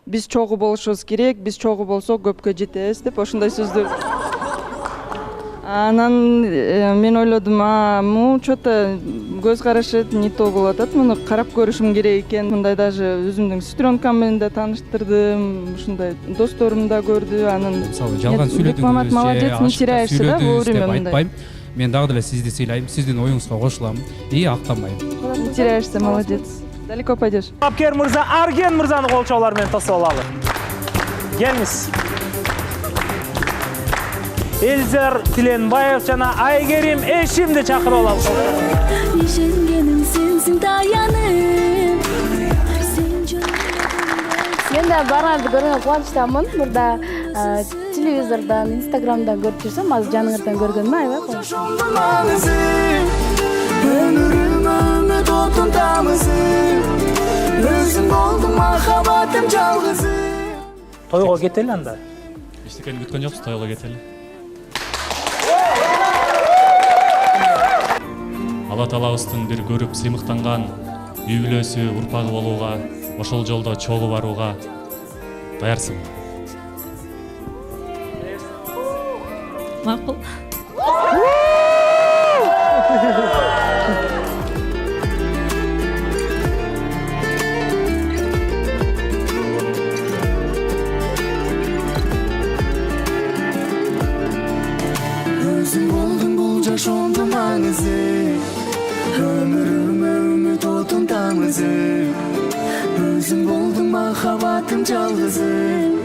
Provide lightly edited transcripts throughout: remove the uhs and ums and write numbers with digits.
Биз чогуу болушубуз керек, биз чогуу болсок көпкө жетебиз деп ошондой сөздөр. Анан мен ойлодум, что-то көз карашы не то болуп атат, муну карап көрүшүм керек экен. Мындай даже өзүмдүн сестренкам менен да тааныштырдым, ушундай досторум да көрдү. Анан мисалы жалган сүйлөдүңүз молодец, не теряешься, да, вовремя мындай. Айтпайм. Мен дагы деле сизди сыйлайм, сиздин оюңузга кошулам и актанбайм. Не теряешься, молодец. Далеко пойдешь. Талапкер мырза Арген мырзаны кол чабуулар менен тосуп алалы. Келиңиз. Элзер Тиленбаев жана Айгерим Эшимди чакырып алабыз. Ишенгеним сенсиң таянып. Мен да баарыңарды көргөнгө кубанычтамын. Мурда телевизордон, инстаграмдан көрүп жүрсөм, азыр жаныңыздан көргөнүмө аябай кубанычтамын. Өмүрүмө үмүт отун тамызы. Өзүң болдуң махаббатым жалгызы. Тойго кетели анда. Эчтекени күткөн жокпуз, тойго кетели. Алла Таалабыздын бир көрүп сыймыктанган үй бүлөсү, урпагы болууга, ошол жолдо чогуу барууга даярсың. Макул. Өзүң болдуң бул жашоомдун маңызы. Өмүрүмө үмүт отун тамызы. Өзүң болдуң махаббатым жалгызым.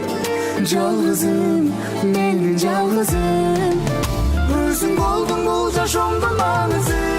Жалгызым, менин жалгызым. Өзүң болдуң бул жашоомдун маңызы.